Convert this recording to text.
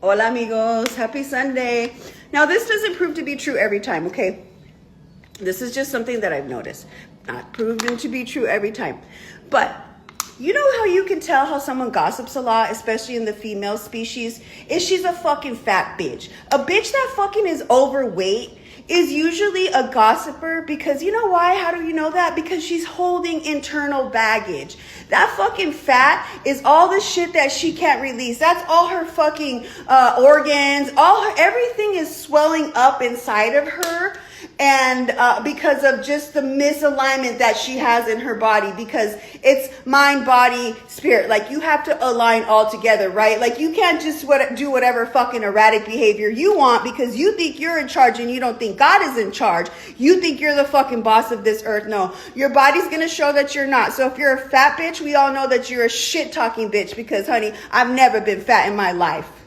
Hola amigos, happy Sunday. Now this doesn't prove to be true every time, okay? This is just something that I've noticed. Not proven to be true every time. But you know how you can tell how someone gossips a lot, especially in the female species? Is she's a fucking fat bitch. A bitch that fucking is overweight is usually a gossiper because you know why? How do you know that? Because she's holding internal baggage. That fucking fat is all the shit that she can't release. That's all her fucking organs. Everything is swelling up inside of her. And because of just the misalignment that she has in her body, because it's mind, body, spirit. Like you have to align all together, right? Like you can't just do whatever fucking erratic behavior you want because you think you're in charge and you don't think God is in charge. You think you're the fucking boss of this earth. No, your body's going to show that you're not. So if you're a fat bitch, we all know that you're a shit talking bitch because honey, I've never been fat in my life.